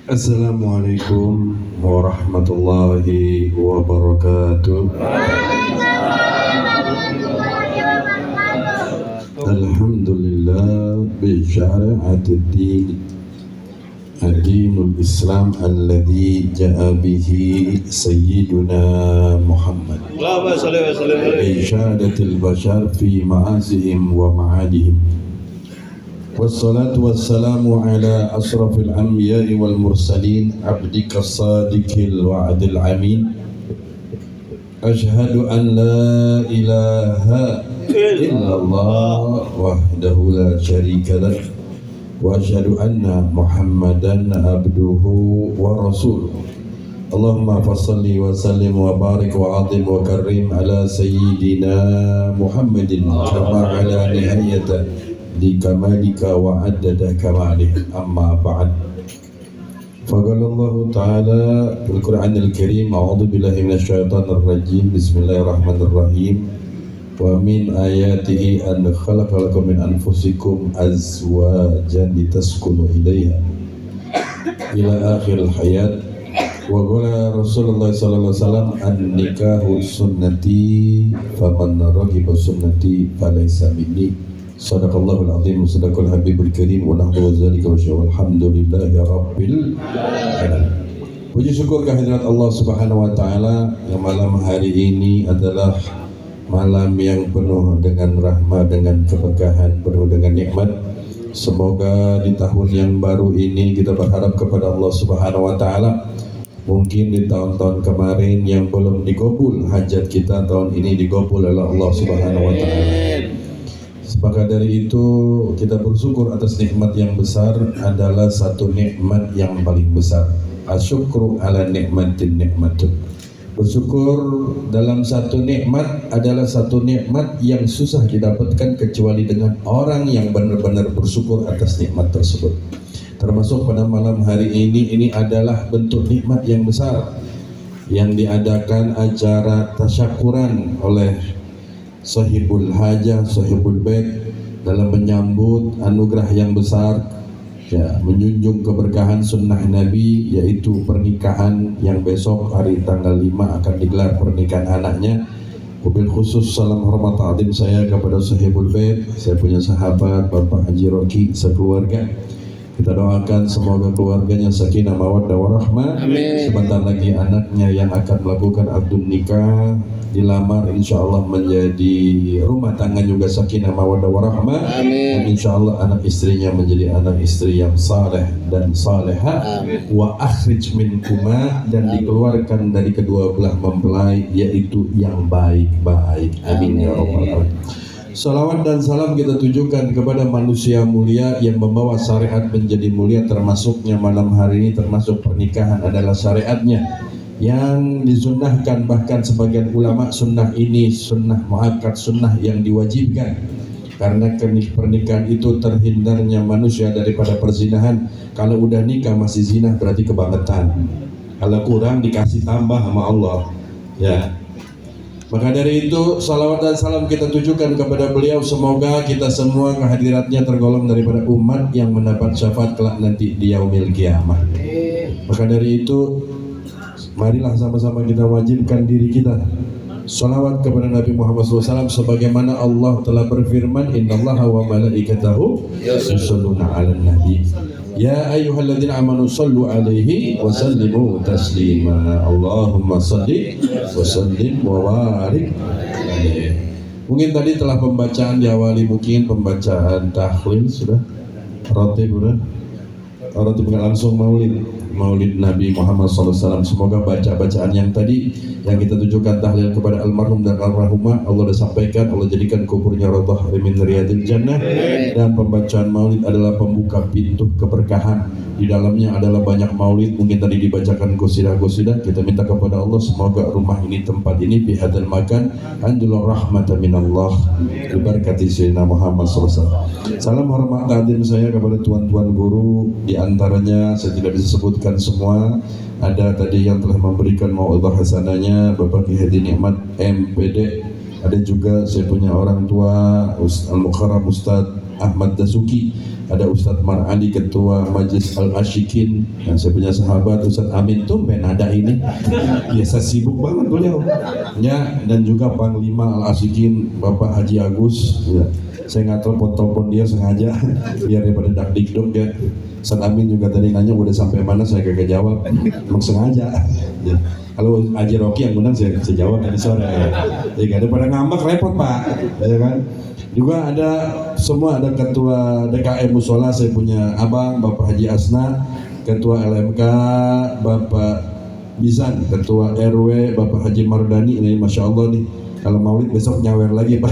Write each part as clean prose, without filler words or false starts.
Assalamualaikum warahmatullahi wabarakatuh. Alhamdulillah bi syari'atid din ad-dinul Islam alladzi ja'a bihi sayyiduna Muhammad. Allahumma shalli wa sallim alaihi. Isyadatil bashar fi ma'azihim wa ma'adihim. Wassalatu wassalamu ala asrafil anbiya'i wal mursalin abdika sadiqil wa'dil amin. Ashhadu an la ilaha illallah wahdahu la syarika lah wa ashhadu anna Muhammadan abduhu wa rasuluh. Allahumma fassalli wa sallim wa barik wa azim wa karim ala sayyidina Muhammadin kama ala nihayata di kamalika wa addada kamalih, amma ba'd. Faqala Allah Ta'ala fil Qur'anil Karim, a'udzu billahi minasyaitonir rajim, bismillahirrahmanirrahim. Wa min ayatihi an khalaqa lakum min anfusikum azwajan litaskunu ilaiha ila akhiril hayat. Wa qala Rasulullah sallallahu alaihi wasallam, an-nikahu sunnati faman raghiba sunnati falaysa minni. Sadaqallahul azim, sadaqal habibul karim, wa nahnu wazalika wa syawal hamdulillahi rabbil alamin. Puji syukur kehadirat Allah subhanahu wa ta'ala yang malam hari ini adalah malam yang penuh dengan rahmat, dengan keberkahan, penuh dengan nikmat. Semoga di tahun yang baru ini kita berharap kepada Allah subhanahu wa ta'ala, mungkin di tahun-tahun kemarin yang belum digobul hajat kita, tahun ini digobul oleh Allah subhanahu wa ta'ala. Maka dari itu kita bersyukur atas nikmat yang besar, adalah satu nikmat yang paling besar. Asyukru ala nikmatin nikmatun. Bersyukur dalam satu nikmat adalah satu nikmat yang susah didapatkan kecuali dengan orang yang benar-benar bersyukur atas nikmat tersebut. Termasuk pada malam hari ini adalah bentuk nikmat yang besar yang diadakan acara tasyakuran oleh Sahibul Hajah, Sahibul Bait dalam menyambut anugerah yang besar, ya, menjunjung keberkahan sunnah Nabi, yaitu pernikahan yang besok hari tanggal 5 akan digelar pernikahan anaknya. Mobil khusus salam hormat ta'zim saya kepada Sahibul Bait, saya punya sahabat Bapak Haji Roki sekeluarga. Kita doakan semoga keluarganya sakinah mawaddah warahmah. Sebentar lagi anaknya yang akan melakukan akad nikah dilamar, insyaallah menjadi rumah tangga juga sakinah mawaddah warahmah. Dan insyaallah anak istrinya menjadi anak istri yang saleh dan salehah. Wa akhrij minkuma, dan dikeluarkan dari kedua belah mempelai yaitu yang baik-baik. Amin ya rabbal alamin. Salawat dan salam kita tujukan kepada manusia mulia yang membawa syariat menjadi mulia, termasuknya malam hari ini, termasuk pernikahan adalah syariatnya yang disunnahkan. Bahkan sebagian ulama, sunnah ini sunnah muakkad, sunnah yang diwajibkan, karena pernikahan itu terhindarnya manusia daripada perzinahan. Kalau udah nikah masih zina berarti kebangetan, kalau kurang dikasih tambah sama Allah, ya. Maka dari itu salawat dan salam kita tujukan kepada beliau. Semoga kita semua kehadiratnya tergolong daripada umat yang mendapat syafaat kelak nanti di yaumil kiamah. Maka dari itu marilah sama-sama kita wajibkan diri kita salawat kepada Nabi Muhammad SAW, sebagaimana Allah telah berfirman, innallaha wa malaikatahu yusholluna 'alan nabi ya ayyuhalladzina amanu shallu 'alaihi wa sallimu taslima. Allahumma shalli wa sallim wa barik alaihi. Mungkin tadi telah pembacaan diawali, mungkin pembacaan tahlil sudah, ratib sudah, ratib langsung Maulid Nabi Muhammad SAW. Semoga baca-bacaan yang tadi yang kita tujukan tahlil kepada almarhum dan almarhumah, Allah sudah sampaikan, Allah jadikan kuburnya raudhah min riyadil jannah. Dan pembacaan maulid adalah pembuka pintu keberkahan. Di dalamnya adalah banyak maulid, mungkin tadi dibacakan qasidah-qasidah. Kita minta kepada Allah semoga rumah ini, tempat ini, bihadzal makan anzalur rahmatan minallah bi barakati sayyidina Muhammad SAW. Salam hormat ta'zim saya kepada tuan-tuan guru, di antaranya saya tidak bisa sebutkan semua. Ada tadi yang telah memberikan mau'izah hasanahnya Bapak Ki Hadi Nikmat MPD. Ada juga saya punya orang tua Al-Mukarram Ustaz Ahmad Dasuki, ada Ustadz Mar'adi Ketua Majelis Al-Asyikin, yang saya punya sahabat Ustadz Amin tumben ada ini, biasa sibuk banget beliau ya, dan juga Panglima Al-Asyikin Bapak Haji Agus ya. Saya nggak telepon dia sengaja biar daripada dakdikduk ya. Ustadz Amin juga tadi nanya udah sampai mana, saya kagak jawab, emang sengaja ya. Kalau Haji Rocky yang undang saya jawab tadi sore ya. Jadi daripada ngambek repot Pak ya kan. Juga ada semua, ada ketua DKM Musola saya punya abang Bapak Haji Asna, ketua LMK Bapak Bizan, ketua RW Bapak Haji Mardani. Ini Masya Allah nih, kalau maulid besok nyawer lagi Pak.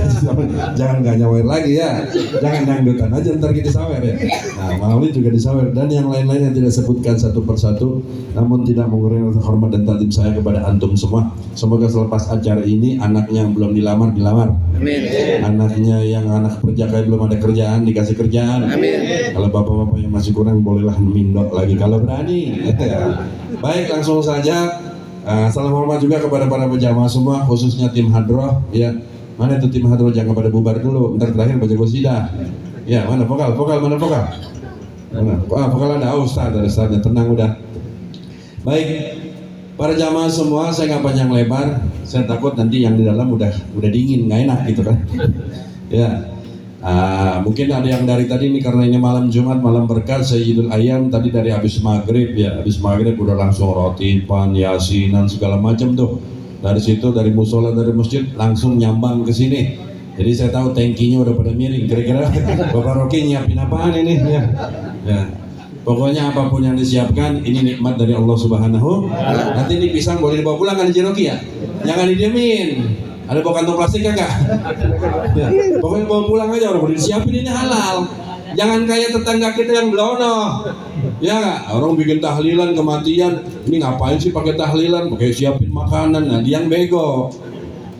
Jangan nggak nyawer lagi ya, jangan dangdutan aja ntar kita sawer ya. Nah maulid juga disawer, dan yang lain-lain yang tidak sebutkan satu persatu, namun tidak mengurangi rasa hormat dan takdim saya kepada antum semua. Semoga selepas acara ini anaknya yang belum dilamar. Amin. Anaknya yang anak perjaka belum ada kerjaan dikasih kerjaan. Amin. Kalau bapak-bapak yang masih kurang bolehlah mindok lagi kalau berani. Baik, langsung saja. Salam hormat juga kepada para penjamaah semua, khususnya tim hadroh ya. Mana itu tim hadroh, jangan pada bubar dulu, ntar terakhir baca qasidah ya. Mana vokal mana vokal? Mana? Vokal ada ustadznya, tenang udah. Baik, para jamaah semua, saya nggak panjang lebar, saya takut nanti yang di dalam udah dingin, nggak enak gitu kan ya. Mungkin ada yang dari tadi ini karena ini malam Jumat, malam berkah Sayyidul Ayam, tadi dari habis maghrib ya, habis maghrib udah langsung roti, pan, yasinan segala macam tuh. Dari situ, dari musola, dari masjid langsung nyambang ke sini. Jadi saya tahu tankinya udah pada miring. Kira-kira Bapak Rocky nyiapin apaan ini ya? Ya. Pokoknya apapun yang disiapkan ini nikmat dari Allah Subhanahu. Nanti ini pisang boleh dibawa pulang kan Haji Rocky ya? Jangan didiemin. Ada bawa kantong plastik enggak? Ya. Pokoknya bawa pulang aja, orang boleh disiapin, ini halal. Jangan kayak tetangga kita yang belono. Ya enggak? Orang bikin tahlilan kematian, ini ngapain sih pakai tahlilan? Pakai siapin makanan. Nah, dia yang bego.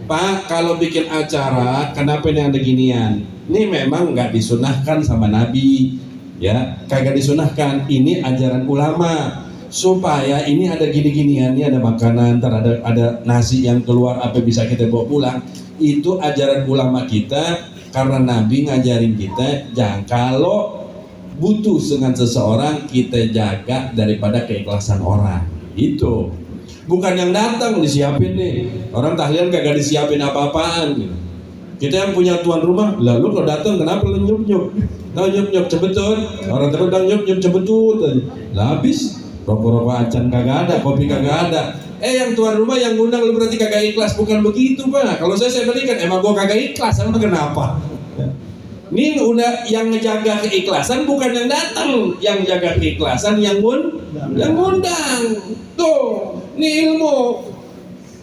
Pak, kalau bikin acara, kenapa ini ada ginian? Ini memang nggak disunahkan sama Nabi. Ya, kagak disunahkan. Ini ajaran ulama. Supaya ini ada gini-ginian, ini ada makanan, ntar ada nasi yang keluar, apa bisa kita bawa pulang. Itu ajaran ulama kita, karena Nabi ngajarin kita jangan, kalau butuh dengan seseorang kita jaga daripada keikhlasan orang. Itu bukan yang datang disiapin nih, orang tahlilan kagak disiapin apa-apaan gitu. Kita yang punya tuan rumah, lalu kalau datang kenapa lu nyup-nyup? Tahu nyup-nyup cebetut, orang terus nyup-nyup cebetut aja. Lah habis rokok-rokok acan kagak ada, kopi kagak ada. Yang tuan rumah yang ngundang lu berarti kagak ikhlas. Bukan begitu Pak. Kalau saya berikan, emang gua kagak ikhlas, emang kenapa? Ini udah yang ngejaga keikhlasan bukan yang datang, yang jaga keikhlasan yang ngundang. Tuh, ini ilmu.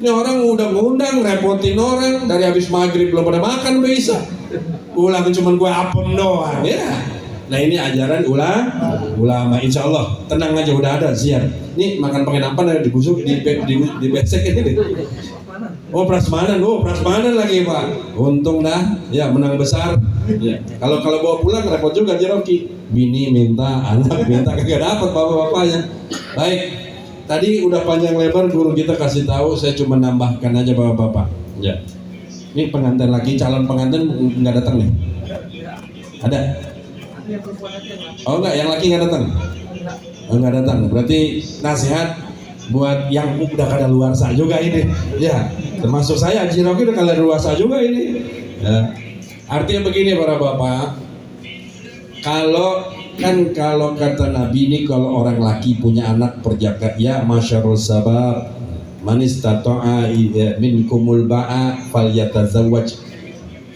Ini orang udah ngundang, repotin orang dari habis maghrib belum pada makan bisa. Pulang cuma gua apem doang ya. Nah ini ajaran ulama, insya Allah tenang aja, udah ada siap. Nih makan pakai nampan ada digusuk di besek ini. Oh prasmanan lagi Pak. Untung dah, ya menang besar. Ya. Kalau bawa pulang repot juga Rocky. Bini minta, anak minta, kagak dapat bapak-bapaknya. Baik, tadi udah panjang lebar guru kita kasih tahu, saya cuma nambahkan aja bapak-bapak. Ya. Ini pengantin lagi, calon pengantin nggak datang nih? Ada? Oh enggak, yang laki nggak datang? Oh, nggak datang. Berarti nasihat buat yang udah kadaluarsa juga ini. Ya, termasuk saya Haji Rocky udah kadaluarsa juga ini. Ya. Artinya begini para bapak, kalau kata Nabi ini, kalau orang laki punya anak perjaka, ya masyarul sabab manis tato'a minkumul ba'a falyatazawwaj.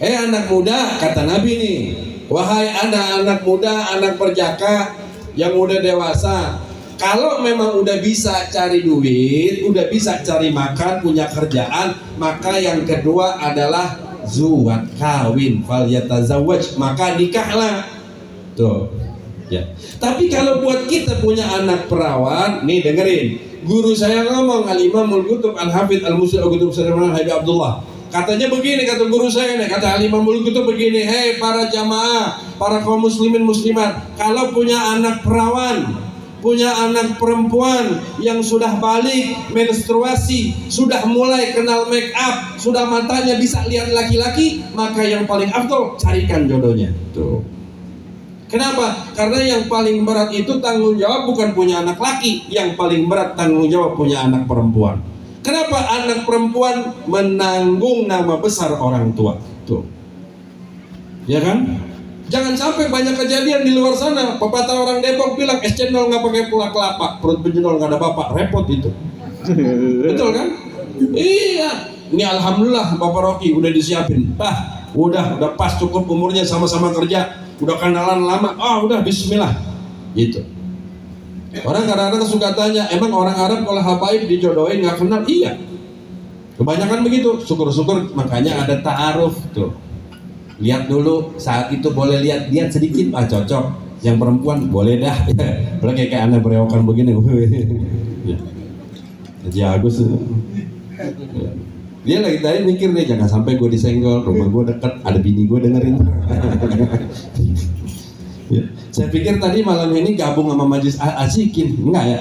Anak muda, kata Nabi nih, wahai anak muda, anak perjaka yang udah dewasa, kalau memang udah bisa cari duit, udah bisa cari makan, punya kerjaan, maka yang kedua adalah zuwat, kawin, falyatazawwaj, maka nikahlah. Tuh. Ya. Tapi kalau buat kita punya anak perawan, nih dengerin. Guru saya ngomong, Al-Imamul Qutub Al-Hafidh Al-Musil Al-Qutub Sulaiman Habib Abdullah. Katanya begini, kata guru saya nih, kata Al-Imamul Qutub begini, hei para jamaah, para kaum muslimin muslimat, kalau punya anak perawan, punya anak perempuan yang sudah balik, menstruasi, sudah mulai kenal make up, sudah matanya bisa lihat laki-laki, maka yang paling afdol carikan jodohnya. Tuh. Kenapa? Karena yang paling berat itu tanggung jawab bukan punya anak laki, yang paling berat tanggung jawab punya anak perempuan. Kenapa? Anak perempuan menanggung nama besar orang tua. Tuh. Ya kan? Jangan sampai banyak kejadian di luar sana. Pepatah orang Depok bilang es cendol nggak pakai pula kelapa, perut penjendol nggak ada bapak, repot itu. Betul kan? Iya. Ini alhamdulillah Bapak Rocky udah disiapin. Udah pas cukup umurnya, sama-sama kerja, udah kenalan lama. Udah bismillah. Gitu. Orang kadang-kadang suka tanya, emang orang Arab kalau habaib dijodohin nggak kenal? Iya. Kebanyakan begitu. Syukur-syukur makanya ada ta'aruf tuh. Lihat dulu, saat itu boleh lihat sedikit, cocok. Yang perempuan boleh dah. Boleh kayak anak berewokan begini. Haji Agus. Dia lagi tadi mikir nih, jangan sampai gue disenggol, rumah gue deket, ada bini gue dengerin. Saya pikir tadi malam ini gabung sama majelis asikin, enggak ya?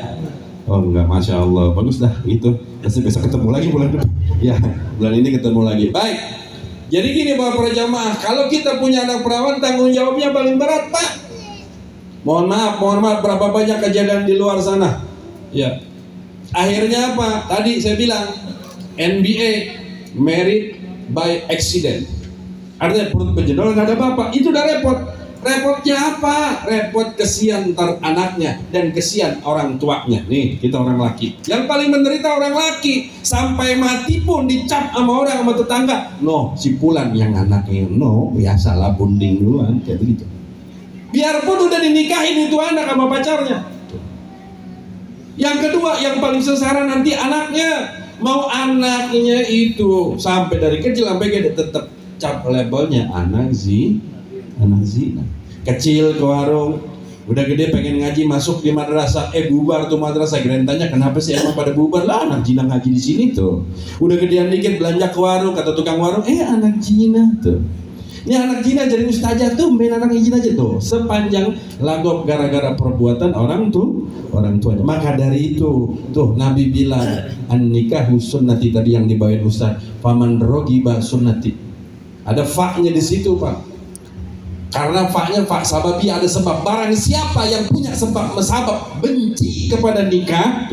Oh enggak, masya Allah, bagus dah itu. Pasti besok ketemu lagi bulan depan. Ya, bulan ini ketemu lagi. Baik. Jadi gini Bapak para jamaah, kalau kita punya anak perawan, tanggung jawabnya paling berat, Pak. Mohon maaf, berapa banyak kejadian di luar sana. Ya. Akhirnya apa? Tadi saya bilang NBA married by accident. Artinya perut penjendol nggak ada bapak, itu udah repot. Repotnya apa? Repot kesian ntar anaknya dan kesian orang tuanya. Nih kita orang laki, yang paling menderita orang laki. Sampai mati pun dicap sama orang, sama tetangga. No, si Pulan yang anaknya. No, ya salah bonding duluan kayak begitu. Biarpun udah dinikahin itu anak sama pacarnya. Yang kedua, yang paling sengsara nanti anaknya. Mau anaknya itu sampai dari kecil sampai gede tetap cap labelnya anak zina. Kecil ke warung, udah gede pengen ngaji, masuk di madrasah, bubar tuh madrasah. Gerentanya kenapa sih emang pada bubar? Lah anak zina ngaji di sini tuh. Udah gedean dikit belanja ke warung, kata tukang warung, anak zina tuh. Ini anak zina jadi ustazah tuh, main anak zina aja tuh. Sepanjang lagop gara-gara perbuatan orang tuanya. Maka dari itu tuh Nabi bilang an-nikahu sunnati, tadi yang dibawain Ustaz. Faman rogiba sunnati. Ada fa-nya di situ, Pak. Karena fa-nya fa sababi, ada sebab. Barang siapa yang punya sebab benci kepada nikah,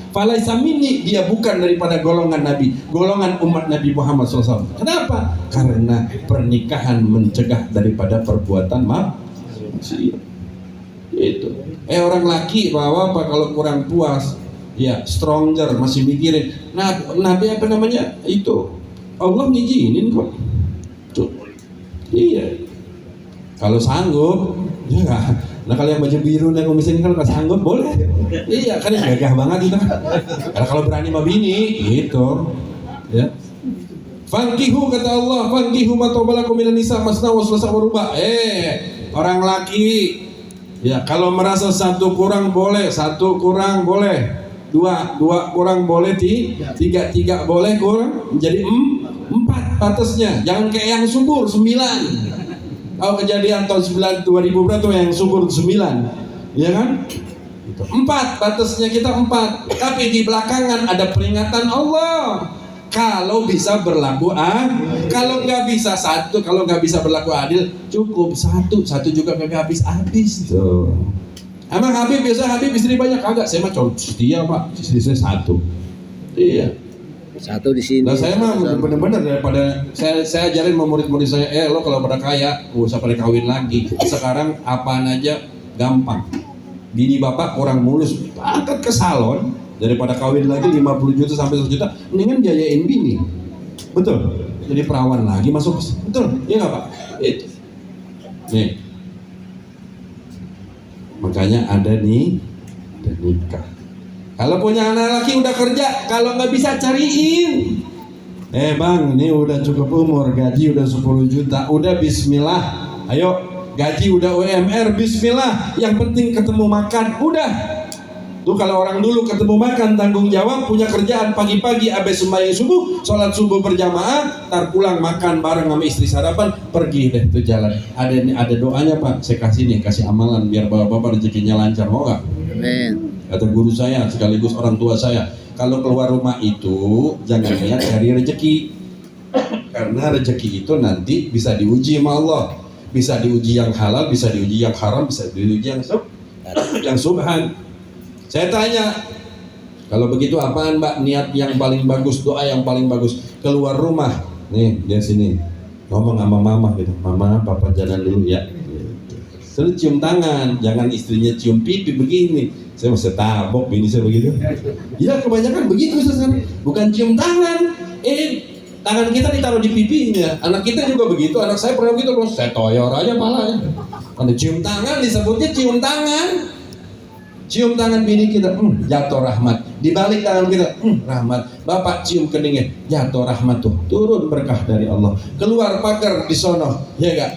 falaisa minni, dia bukan daripada golongan Nabi, golongan umat Nabi Muhammad SAW. Kenapa? Karena pernikahan mencegah daripada perbuatan maksiat. Itu. Orang laki bahwa apa kalau kurang puas, ya stronger masih mikirin. Nabi apa namanya itu? Allah ngizinin kok. Tuh. Iya. Kalau sanggup, ya enggak. Nah kalau yang baju biru dan kumisin kan nggak sanggup boleh. Iya kan yang gagah banget itu. Kalau berani sama bini, gitu. Ya. Fankihu kata Allah, fankihu matobalakum minan nisa masna wa sulasa wa ruba. Orang laki, ya kalau merasa satu kurang boleh, dua kurang boleh, tiga boleh kurang, menjadi 4 batasnya. Jangan kayak yang subur 9. Kalau kejadian tahun 2000 berapa yang subur 9, ya kan? 4 batasnya kita 4. Tapi di belakangan ada peringatan Allah. Kalau bisa berlaku kalau nggak bisa 1, kalau nggak bisa berlaku adil, cukup 1 juga kagak habis tuh. Emang Habib biasa istri banyak kagak? Saya mah setia Pak, istri saya 1. Iya. 1 di sini. Nah saya mah benar-benar daripada saya ajarin sama murid-murid saya, lo kalau pada kaya, gak usah pada kawin lagi. Sekarang apaan aja gampang. Bini bapak kurang mulus, angkat ke salon daripada kawin lagi 50 juta sampai 100 juta, mendingan biayain bini. Betul. Jadi perawan lagi masuk, betul, iya nggak Pak? Itu. Nih. Makanya ada nikah. Kalau punya anak laki udah kerja, kalau nggak bisa cariin. Bang, ini udah cukup umur, gaji udah 10 juta, udah bismillah. Ayo, gaji udah UMR, bismillah. Yang penting ketemu makan, udah. Tuh kalau orang dulu ketemu makan, tanggung jawab, punya kerjaan pagi-pagi, abis sembahyang subuh, sholat subuh berjamaah, ntar pulang makan bareng sama istri sarapan, pergi deh tuh jalan. Ada doanya Pak, saya kasih amalan biar bapak-bapak rezekinya lancar, mau nggak? Amin. Kata guru saya sekaligus orang tua saya, kalau keluar rumah itu jangan niat cari rezeki, karena rezeki itu nanti bisa diuji sama Allah. Bisa diuji yang halal, bisa diuji yang haram, bisa diuji yang subhan. Saya tanya, kalau begitu apaan Mbak niat yang paling bagus, doa yang paling bagus? Keluar rumah, nih dia sini ngomong sama mama gitu, mama papa jalan dulu ya. Terus cium tangan, jangan istrinya cium pipi begini. Saya masih tabok bini saya begitu. Ya kebanyakan begitu sekarang, bukan cium tangan. Tangan kita ditaruh di pipinya. Anak kita juga begitu. Anak saya pernah begitu, bro. Saya toyor aja palanya. Kalau cium tangan disebutnya cium tangan. Cium tangan bini kita, jatuh rahmat. Dibalik tangan kita, rahmat. Bapak cium keningnya, jatuh rahmat tuh. Turun berkah dari Allah. Keluar pagar di sono, ya enggak?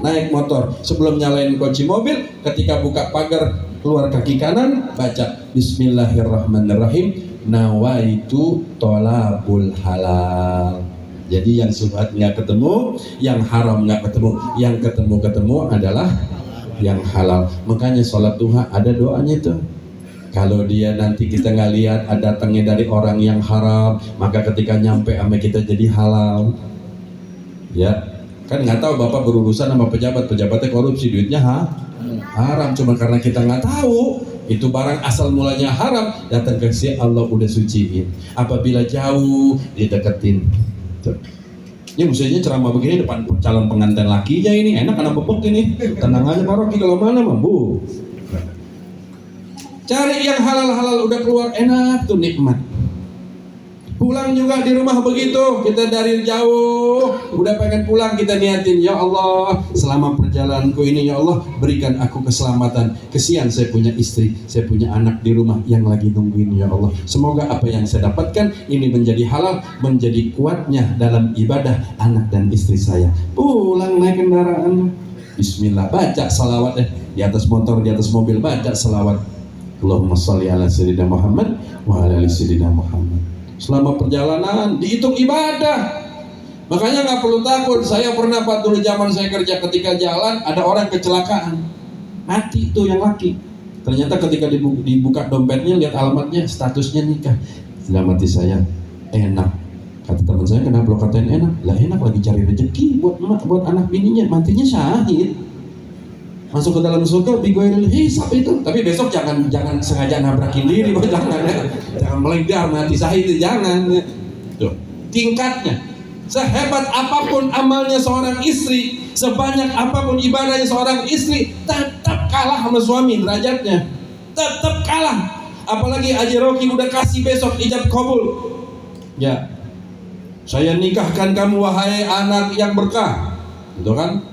Naik motor, sebelum nyalain kunci mobil, ketika buka pagar, keluar kaki kanan, baca Bismillahirrahmanirrahim. Nawaitu tolabul halal. Jadi yang subhat nggak ketemu, yang haram nggak ketemu, yang ketemu adalah yang halal. Makanya sholat duha ada doanya tuh. Kalau dia nanti kita nggak lihat ada datangnya dari orang yang haram, maka ketika nyampe sama kita jadi halal. Ya, kan nggak tahu bapak berurusan sama pejabatnya korupsi, duitnya haram. Cuma karena kita nggak tahu. Itu barang asal mulanya haram, datang ke sini Allah udah suciin. Apabila jauh dideketin. Ini musuhnya ceramah begini depan calon pengantin lakinya ini enak karena bebek ini. Tenang aja Pak Rocky, kalau mana mambu. Cari yang halal udah keluar enak tuh nikmat. Pulang juga di rumah begitu, kita dari jauh udah pengen pulang, kita niatin ya Allah selama perjalananku ini ya Allah berikan aku keselamatan. Kesian saya punya istri, saya punya anak di rumah yang lagi nungguin ya Allah. Semoga apa yang saya dapatkan ini menjadi halal, menjadi kuatnya dalam ibadah anak dan istri saya. Pulang naik kendaraan, bismillah, baca salawat di atas motor, di atas mobil, baca salawat. Allahumma sholli ala sayyidina Muhammad wa ala ali sayyidina Muhammad. Selama perjalanan dihitung ibadah. Makanya nggak perlu takut. Saya pernah Pak dulu zaman saya kerja, ketika jalan ada orang kecelakaan, mati itu yang laki. Ternyata ketika dibuka dompetnya, lihat alamatnya, statusnya nikah. Sudah mati saya, enak. Kata teman saya, kenapa lo katain enak? Lah enak lagi cari rezeki buat anak bininya, mantinya syahid. Masuk ke dalam surga bigoiril hisab itu. Tapi besok jangan sengaja nabrakin diri, jangan melegar mati syahid itu, jangan. Tuh, tingkatnya sehebat apapun amalnya seorang istri, sebanyak apapun ibadahnya seorang istri, tetap kalah sama suami derajatnya. Tetap kalah. Apalagi Haji Rocky udah kasih besok ijab kabul. Ya. Saya nikahkan kamu wahai anak yang berkah. Gitu kan?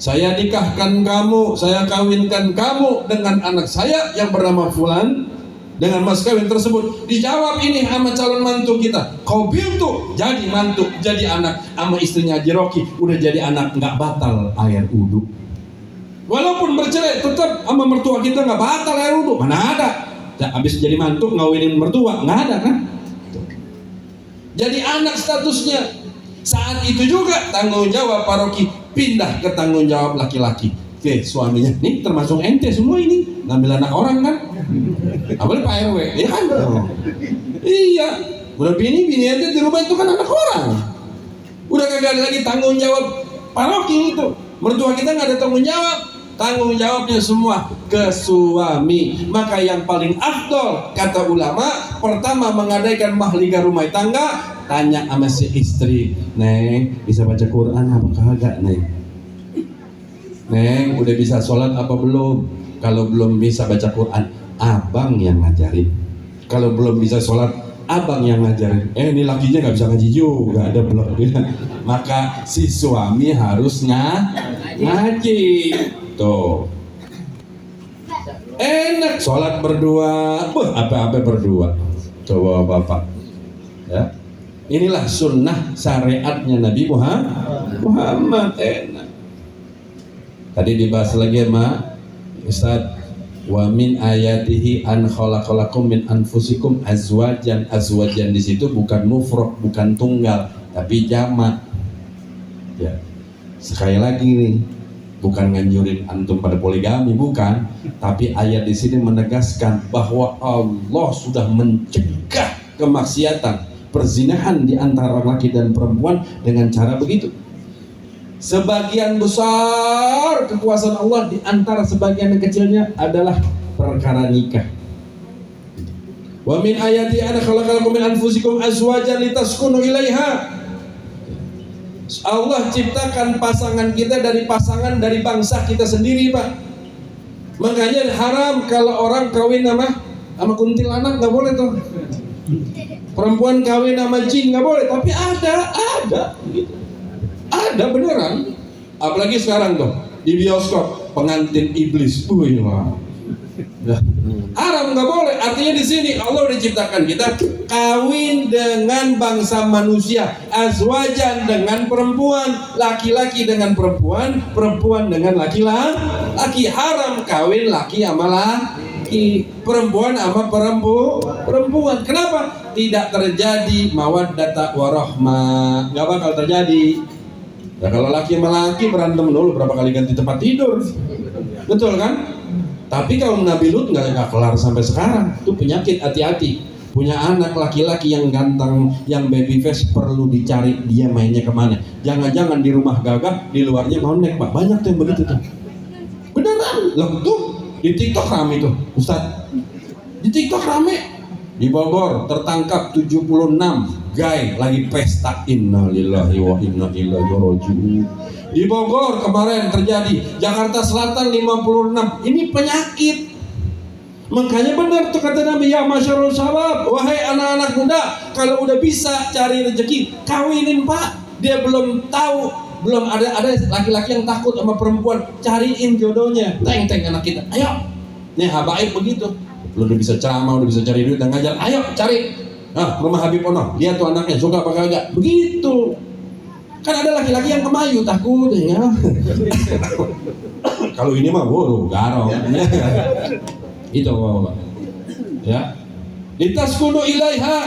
Saya nikahkan kamu, saya kawinkan kamu dengan anak saya yang bernama Fulan. Dengan mas kawin tersebut dijawab ini sama calon mantu kita, Kobil tuh jadi mantu, jadi anak. Sama istrinya Haji Rocky udah jadi anak, nggak batal air wudu. Walaupun bercerai tetap sama mertua kita nggak batal air wudu. Mana ada? Habis jadi mantu ngawinin mertua, nggak ada kan? Jadi anak statusnya. Saat itu juga tanggung jawab paroki pindah ke tanggung jawab laki-laki. Oke, suaminya nih termasuk ente semua ini ngambil anak orang kan? Apalagi Pak RW, ya kan? Iya, udah bini ente di rumah itu kan anak orang. Udah kagak ada lagi tanggung jawab paroki itu. Mertua kita nggak ada tanggung jawab. Tanggung jawabnya semua ke suami. Maka yang paling afdol kata ulama, pertama mengadakan mahliga rumah tangga, tanya sama si istri, Neng bisa baca Quran apa kagak Neng? Neng udah bisa sholat apa belum? Kalau belum bisa baca Quran, abang yang ngajarin. Kalau belum bisa sholat, abang yang ngajarin. Ini lakinya nggak bisa ngaji juga, ada belum? Maka si suami harus ngaji. Tuh. Enak sholat berdua, apa-apa berdua. Coba bapak, ya. Inilah sunnah syariatnya Nabi Muhammad. Enak. Tadi dibahas lagi sama Ustaz, wa min ayatihi an khalaqalakum min anfusikum azwajan. Azwajan di situ bukan mufrad, bukan tunggal, tapi jamak. Ya. Sekali lagi nih, bukan nganjurin antum pada poligami, bukan, tapi ayat di sini menegaskan bahwa Allah sudah mencegah kemaksiatan, perzinahan di antara laki dan perempuan dengan cara begitu. Sebagian besar kekuasaan Allah, di antara sebagian yang kecilnya adalah perkara nikah. Wa min ayati ana khalaqalakum min anfusikum azwajan litaskunu ilaiha. Allah ciptakan pasangan kita dari bangsa kita sendiri, Pak. Makanya haram kalau orang kawin sama kuntilanak, nggak boleh tuh. Perempuan kawin sama jin nggak boleh, tapi ada gitu. Ada beneran. Apalagi sekarang tuh di bioskop pengantin iblis. Haram, nggak boleh. Artinya di sini Allah udah ciptakan kita kawin dengan bangsa manusia, azwajan dengan perempuan, laki-laki dengan perempuan, perempuan dengan laki-laki. Haram kawin laki sama laki, perempuan sama perempuan. Kenapa? Tidak terjadi mawaddata warahmah, nggak bakal terjadi. Ya kalau laki sama laki berantem dulu berapa kali ganti tempat tidur, betul kan? Tapi kalau Nabi Lut nggak kelar sampai sekarang. Itu penyakit, hati-hati. Punya anak laki-laki yang ganteng, yang baby face, perlu dicari dia mainnya kemana. Jangan-jangan di rumah gagah, di luarnya monek, Pak. Banyak tuh yang begitu tuh. Beneran, loh tuh di TikTok rame tuh, Ustaz. Di TikTok rame. Di Bogor tertangkap 76 gay lagi pesta. Innalillahi wa inna ilaihi raji'un. Di Bogor kemarin terjadi, Jakarta Selatan 56. Ini penyakit. Makanya benar tuh kata Nabi, ya masyarul syabab, wahai anak-anak muda, kalau udah bisa cari rezeki, kawinin, Pak. Dia belum tahu, belum ada laki-laki yang takut sama perempuan, cariin jodohnya. Teng anak kita, ayo. Nih habaib begitu. Lu udah bisa ceramah, udah bisa cari duit dan ngajar, ayo cari. Nah, rumah Habib Ono, lihat tuh anaknya suka apa kagak. Begitu. Kan ada laki-laki yang kemayu, takut ya. Kalau ini mah waduh garong. Itu Bapak. Ya. Litaskunu ilaiha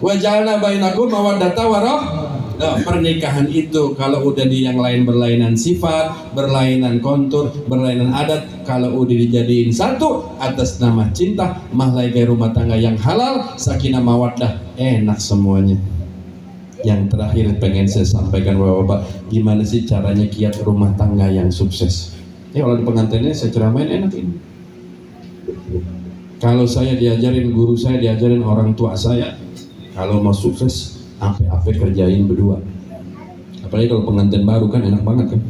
wa ja'alna bainakum mawaddata warahmah. Nah, pernikahan itu kalau udah di yang lain berlainan sifat, berlainan kontur, berlainan adat, kalau udah dijadiin satu atas nama cinta, mahlaikai rumah tangga yang halal, sakinah mawaddah, enak semuanya. Yang terakhir pengen saya sampaikan Bapak, gimana sih caranya kiat rumah tangga yang sukses? Kalau di pengantinnya saya ceramain enak ini. Kalau saya diajarin, guru saya diajarin orang tua saya, kalau mau sukses apa kerjain berdua. Apalagi kalau pengantin baru kan enak banget kan.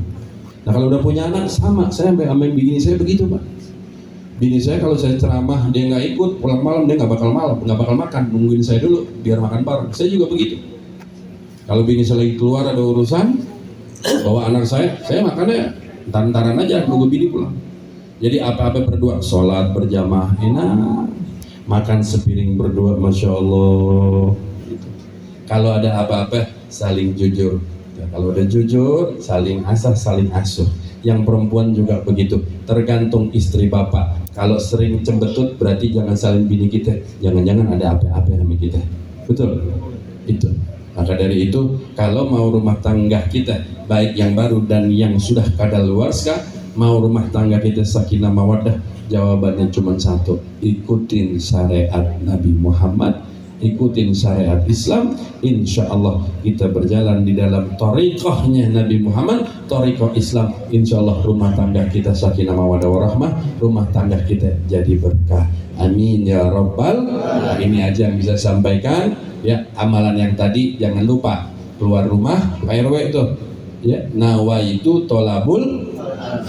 Nah kalau udah punya anak sama, saya sampai bini saya begitu, Pak. Bini saya kalau saya ceramah dia nggak ikut, pulang malam dia nggak bakal makan, nungguin saya dulu biar makan bareng. Saya juga begitu. Kalau bini saya lagi keluar ada urusan, bawa anak saya makannya taran aja nunggu bini pulang. Jadi apa-apa berdua, sholat berjamaah enak, makan sepiring berdua, masya Allah. Gitu. Kalau ada apa-apa saling jujur. Ya, kalau ada jujur, saling asah, saling asuh. Yang perempuan juga begitu, tergantung istri bapak. Kalau sering cembetut berarti jangan salin bini kita, jangan-jangan ada apa-apa sama kita. Betul? Itu. Maka dari itu, kalau mau rumah tangga kita, baik yang baru dan yang sudah kadaluarsa, mau rumah tangga kita sakinah mawaddah, jawabannya cuma satu, ikutin syariat Nabi Muhammad, ikutin syariat Islam, insya Allah kita berjalan di dalam thariqahnya Nabi Muhammad, thariqah Islam, insya Allah rumah tangga kita sakinah mawaddah warahmah, rumah tangga kita jadi berkah. Amin ya Rabbal. Ini aja yang bisa sampaikan. Ya, amalan yang tadi jangan lupa keluar rumah RW itu. Ya, nawaitu tolabul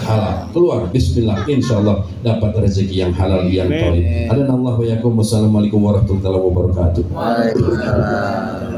halal, keluar bismillah, insyaallah dapat rezeki yang halal yang thayyib. Adanallahu wa yakum. Wassalamualaikum warahmatullahi wabarakatuh. Waalaikumsalam.